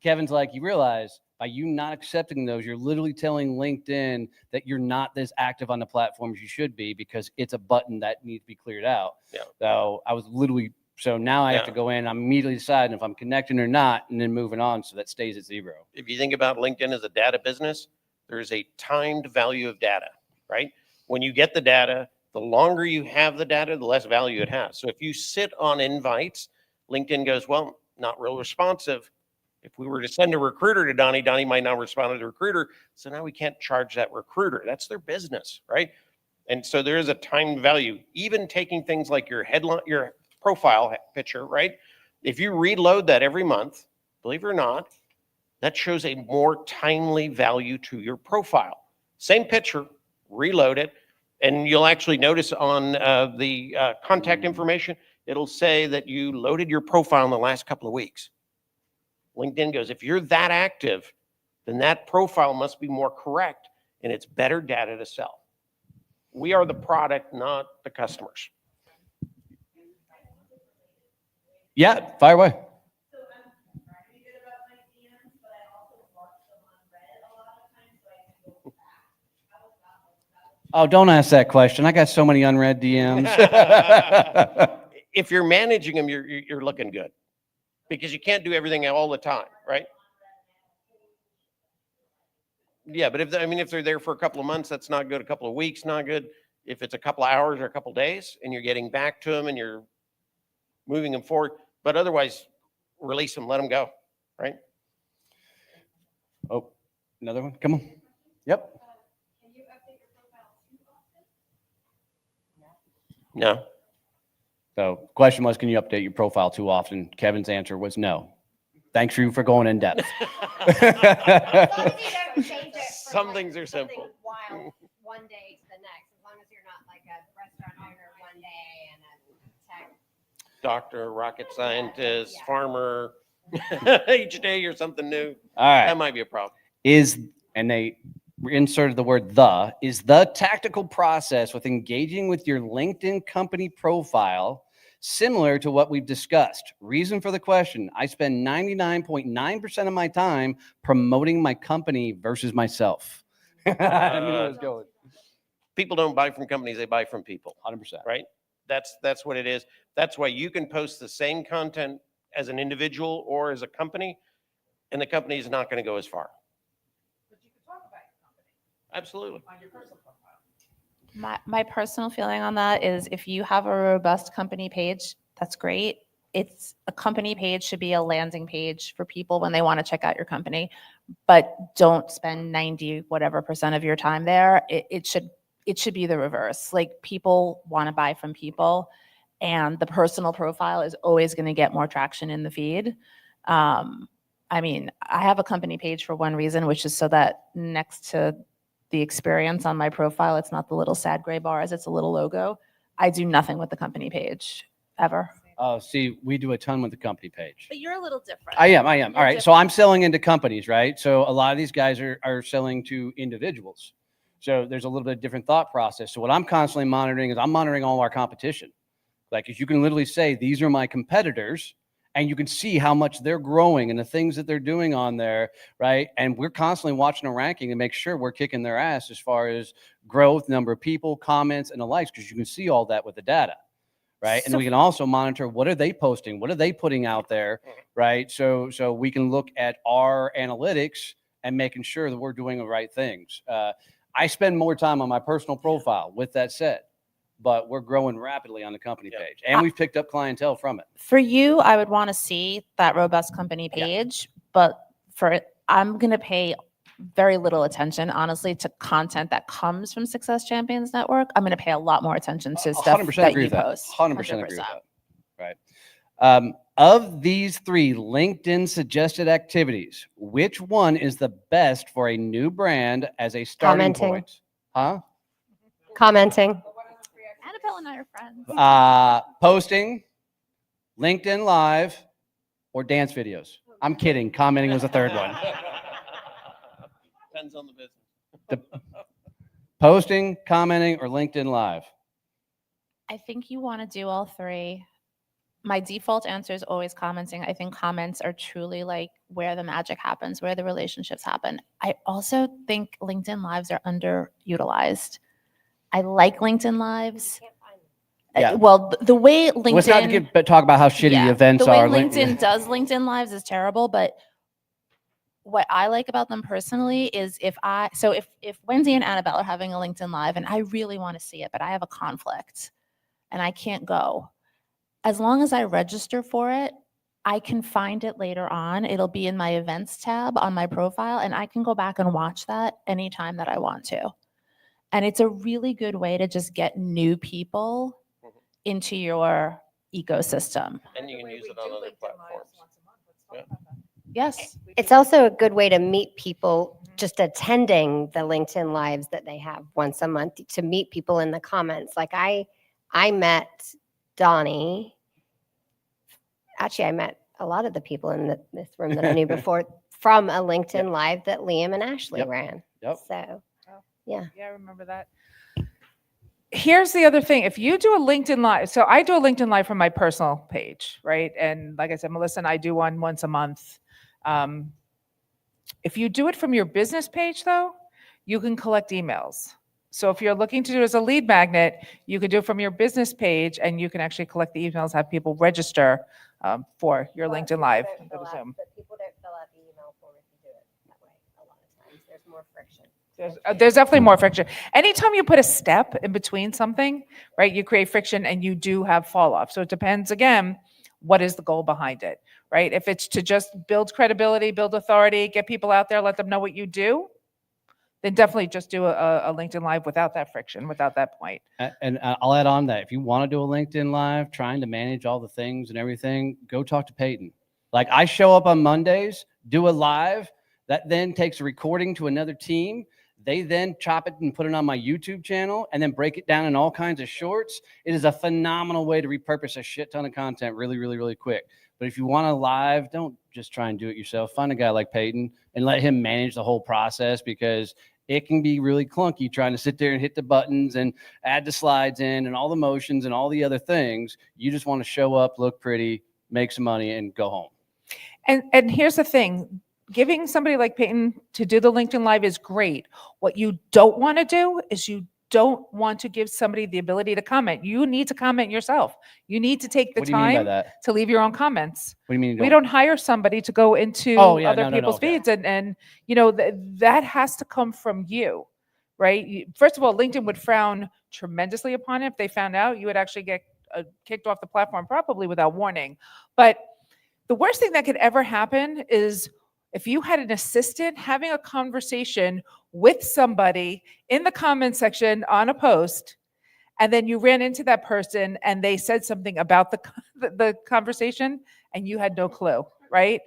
Kevin's like, you realize by you not accepting those, you're literally telling LinkedIn that you're not as active on the platforms you should be, because it's a button that needs to be cleared out. Yeah. So I was literally, so now I have to Yeah. go in, I'm immediately deciding if I'm connecting or not, and then moving on, so that stays at 0. If you think about LinkedIn as a data business, there's a timed value of data, right? When you get the data, the longer you have the data, the less value it has. So if you sit on invites, LinkedIn goes, well, not real responsive. If we were to send a recruiter to Donnie, Donnie might not respond to the recruiter. So now we can't charge that recruiter. That's their business, right? And so there is a timed value. Even taking things like your headline, your profile picture, right? If you reload that every month, believe it or not, that shows a more timely value to your profile. Same picture, reload it, and you'll actually notice on the contact information, it'll say that you loaded your profile in the last couple of weeks. LinkedIn goes, if you're that active, then that profile must be more correct, and it's better data to sell. We are the product, not the customers. Yeah, fire away. So I'm pretty good about my DMs, but I also mark them unread a lot of times, so I can go back. How was that one? Oh, don't ask that question. I got so many unread DMs. If you're managing them, you're looking good, because you can't do everything all the time, right? Yeah, but if they're there for a couple of months, that's not good. A couple of weeks, not good. If it's a couple of hours or a couple of days, and you're getting back to them and you're moving them forward, but otherwise, release them, let them go, right? Oh, another one. Come on. Yep. Can you update your profile too often? No. So question was, can you update your profile too often? Kevin's answer was no. Thanks for going in depth. Some things are simple. Wild one day to the next, as long as you're not like a restaurant owner one day and a tech. Doctor, rocket scientist, Yeah. farmer, each day you're something new. All right. That might be a problem. And they inserted the word is the tactical process with engaging with your LinkedIn company profile similar to what we've discussed. Reason for the question, I spend 99.9% of my time promoting my company versus myself. I knew where it was going. People don't buy from companies, they buy from people, 100%. right? That's what it is. That's why you can post the same content as an individual or as a company, and the company is not going to go as far. But you can talk about your company Absolutely. on your personal profile. My personal feeling on that is if you have a robust company page, that's great. It's a company page should be a landing page for people when they want to check out your company, but don't spend 90 whatever percent of your time there. It should be the reverse. Like people want to buy from people, and the personal profile is always going to get more traction in the feed. I mean, I have a company page for one reason, which is so that next to the experience on my profile, it's not the little sad gray bars, it's a little logo. I do nothing with the company page ever. Oh, see, we do a ton with the company page. But you're a little different. I am. All You're right. So I'm selling into companies, right? So a lot of these guys are selling to individuals. So there's a little bit different thought process. So what I'm constantly monitoring is I'm monitoring all our competition. Like if you can literally say, these are my competitors, and you can see how much they're growing and the things that they're doing on there, right? And we're constantly watching a ranking to make sure we're kicking their ass as far as growth, number of people, comments, and the likes, because you can see all that with the data. Right. And So- we can also monitor what are they posting? What are they putting out there? Right. So we can look at our analytics and making sure that we're doing the right things. I spend more time on my personal profile with that said, but we're growing rapidly on the company Yeah. page, and we've picked up clientele from it. For you, I would want to see that robust company Yeah. page, but I'm going to pay very little attention, honestly, to content that comes from Success Champions Network. I'm going to pay a lot more attention to stuff 100% that agree you with that. post. 100% agree with that. Right. Of these three LinkedIn suggested activities, which one is the best for a new brand as a starting Commenting. point? Huh? Commenting. Annabelle and I are friends. Posting, LinkedIn Live, or dance videos. I'm kidding. Commenting was the third one. Depends on the business. Posting, commenting, or LinkedIn Live. I think you want to do all three. My default answer is always commenting. I think comments are truly like where the magic happens, where the relationships happen. I also think LinkedIn Lives are underutilized. I like LinkedIn Lives. Yeah. Well, the way LinkedIn Let's not talk about how shitty the events the way are. LinkedIn does LinkedIn Lives is terrible, but what I like about them personally is if Wendy and Annabelle are having a LinkedIn Live and I really want to see it, but I have a conflict and I can't go, as long as I register for it, I can find it later on. It'll be in my events tab on my profile, and I can go back and watch that anytime that I want to. And it's a really good way to just get new people into your ecosystem. And you can use it on other platforms. Yeah. Yes. It's also a good way to meet people just attending the LinkedIn Lives that they have once a month, to meet people in the comments. Like I met Donnie. Actually, I met a lot of the people in this room that I knew before from a LinkedIn Live that Liam and Ashley Yep. ran. Yep. So, Yeah, I remember that. Here's the other thing. If you do a LinkedIn Live, so I do a LinkedIn Live from my personal page, right? And like I said, Melissa and I do one once a month. If you do it from your business page, though, you can collect emails. So if you're looking to do it as a lead magnet, you can do it from your business page, and you can actually collect the emails, have people register for your LinkedIn Live. Go to Zoom. But people don't fill out the email form if you do it that way. A lot of times, there's more friction. There's definitely more friction. Anytime you put a step in between something, right, you create friction and you do have fall off. So it depends, again, what is the goal behind it, right? If it's to just build credibility, build authority, get people out there, let them know what you do, then definitely just do a LinkedIn Live without that friction, without that point. And I'll add on that. If you want to do a LinkedIn Live, trying to manage all the things and everything, go talk to Peyton. Like I show up on Mondays, do a live, that then takes a recording to another team. They then chop it and put it on my YouTube channel and then break it down in all kinds of shorts. It is a phenomenal way to repurpose a shit ton of content really, really, really quick. But if you want to live, don't just try and do it yourself. Find a guy like Peyton and let him manage the whole process, because it can be really clunky trying to sit there and hit the buttons and add the slides in and all the motions and all the other things. You just want to show up, look pretty, make some money, and go home. And here's the thing, giving somebody like Peyton to do the LinkedIn Live is great. What you don't want to do is you don't want to give somebody the ability to comment. You need to comment yourself. You need to take the What do you mean by time that? to leave your own comments. What do you mean? We don't hire somebody to go into Oh, yeah, other no, people's okay. feeds, and you know that has to come from you, right? First of all, LinkedIn would frown tremendously upon it if they found out. You would actually get kicked off the platform, probably without warning. But the worst thing that could ever happen is if you had an assistant having a conversation with somebody in the comment section on a post, and then you ran into that person and they said something about the conversation and you had no clue, right?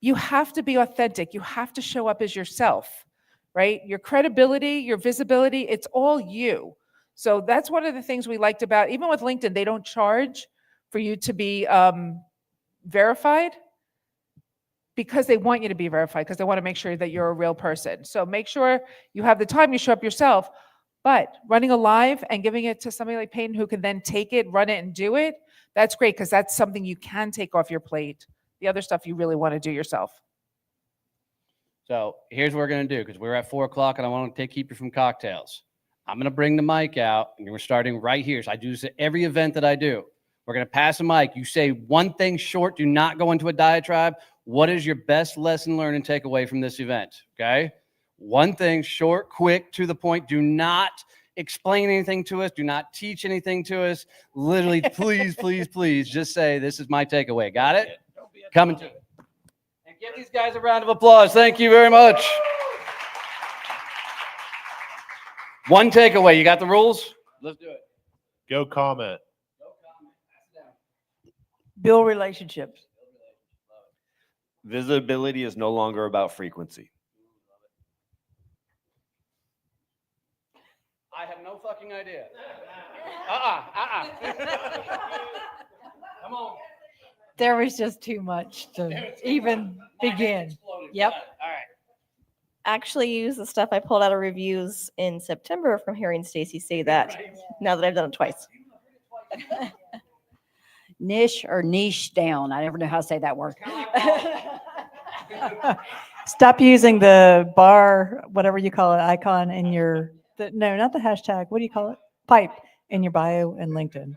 You have to be authentic. You have to show up as yourself, right? Your credibility, your visibility, it's all you. So that's one of the things we liked about, even with LinkedIn, they don't charge for you to be verified, because they want you to be verified, because they want to make sure that you're a real person. So make sure you have the time, you show up yourself. But running a live and giving it to somebody like Peyton who can then take it, run it, and do it, that's great, because that's something you can take off your plate. The other stuff you really want to do yourself. So here's what we're going to do, because we're at 4 o'clock and I want to keep you from cocktails. I'm going to bring the mic out and we're starting right here. So I do this at every event that I do. We're going to pass a mic. You say one thing short. Do not go into a diatribe. What is your best lesson learned and take away from this event? Okay. One thing short, quick, to the point. Do not explain anything to us. Do not teach anything to us. Literally, please, please, please just say, this is my takeaway. Got it? Coming to it. And give these guys a round of applause. Thank you very much. One takeaway. You got the rules? Let's do it. Go comment. Build relationships. Visibility is no longer about frequency. I have no fucking idea. Come on. There was just too much to even begin. Yep. All right. Actually use the stuff I pulled out of reviews in September from hearing Stacy say that, now that I've done it twice. Niche or niche down. I never know how to say that word. Stop using the bar, whatever you call it, icon in your, no, not the hashtag. What do you call it? Pipe in your bio and LinkedIn.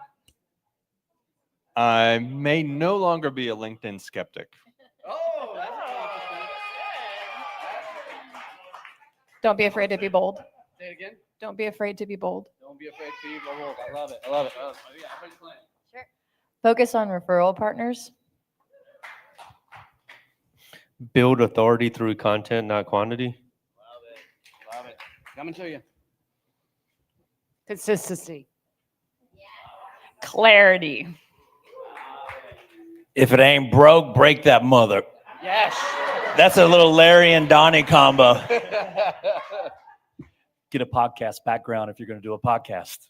I may no longer be a LinkedIn skeptic. Oh, that's Don't be afraid to be bold. Say it again. Don't be afraid to be bold. Don't be afraid to be bold. I love it. I love it. Oh, yeah, everybody's playing. Focus on referral partners. Build authority through content, not quantity. Love it. Love it. Coming to you. Consistency. Clarity. If it ain't broke, break that mother. Yes. That's a little Larry and Donnie combo. Get a podcast background if you're going to do a podcast.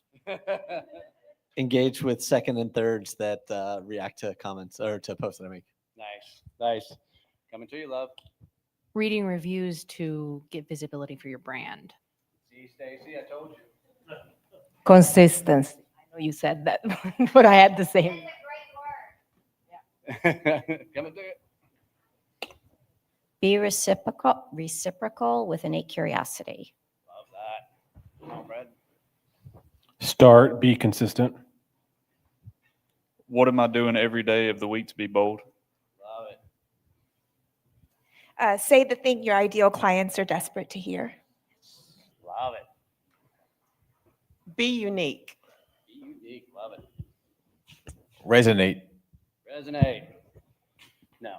Engage with second and thirds that react to comments or to posts that I make. Nice. Nice. Coming to you, love. Reading reviews to get visibility for your brand. See, Stacy, I told you. Consistency. I know you said that, but I had the same. Coming to you. Be reciprocal with innate curiosity. Love that. Come on, Brad. Start, be consistent. What am I doing every day of the week to be bold? Love it. Say the thing your ideal clients are desperate to hear. Love it. Be unique. Be unique. Love it. Resonate. Resonate. No.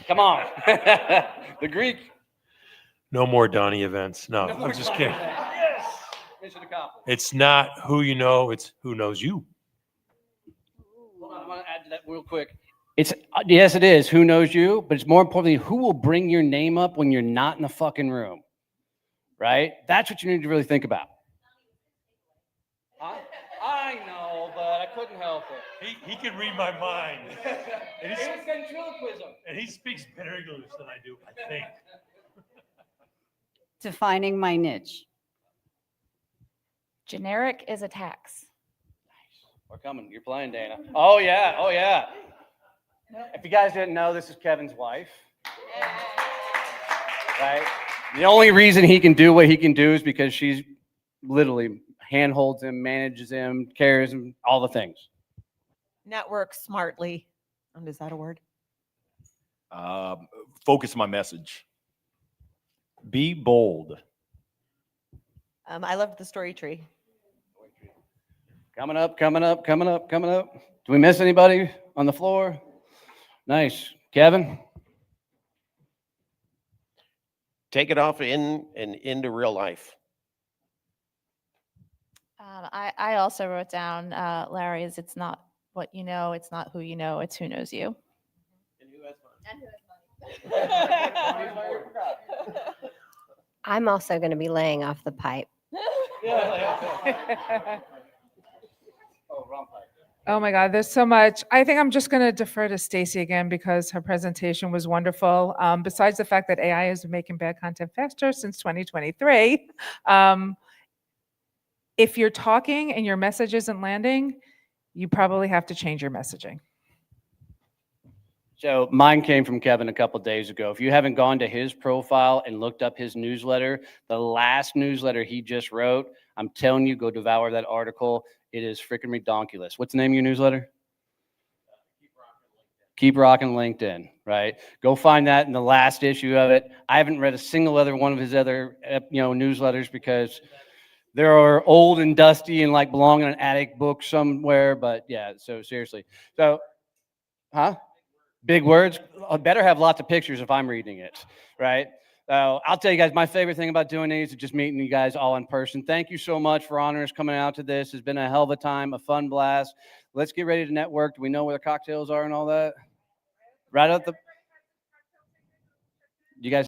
Come on. The Greek. No more Donnie events. No, I'm just kidding. Yes. Mission accomplished. It's not who you know, it's who knows you. Hold on, I want to add to that real quick. It's yes, it is. Who knows you? But it's more importantly, who will bring your name up when you're not in the fucking room, right? That's what you need to really think about. I know, but I couldn't help it. He can read my mind. It was ventriloquism. And he speaks better English than I do, I think. Defining my niche. Generic is a tax. We're coming. You're playing, Dana. Oh yeah. Oh yeah. If you guys didn't know, this is Kevin's wife. Right. The only reason he can do what he can do is because she's literally handholds him, manages him, cares him, all the things. Network smartly. Is that a word? Focus my message. Be bold. I loved the story tree. Coming up, coming up, coming up, coming up. Do we miss anybody on the floor? Nice. Kevin? Take it off in and into real life. I also wrote down, Larry's, it's not what you know, it's not who you know, it's who knows you. And who has money? I'm also going to be laying off the pipe. Oh my God, there's so much. I think I'm just going to defer to Stacy again because her presentation was wonderful. Besides the fact that AI has been making bad content faster since 2023, if you're talking and your message isn't landing, you probably have to change your messaging. So mine came from Kevin a couple days ago. If you haven't gone to his profile and looked up his newsletter, the last newsletter he just wrote, I'm telling you, go devour that article. It is freaking redonkulous. What's the name of your newsletter? Keep Rocking LinkedIn, right? Go find that in the last issue of it. I haven't read a single other one of his other, newsletters because they are old and dusty and like belong in an attic book somewhere. But yeah, so seriously. So, big words. I better have lots of pictures if I'm reading it, right? I'll tell you guys, my favorite thing about doing these is just meeting you guys all in person. Thank you so much for honoring us coming out to this. It's been a hell of a time, a fun blast. Let's get ready to network. Do we know where the cocktails are and all that? Right up the... You guys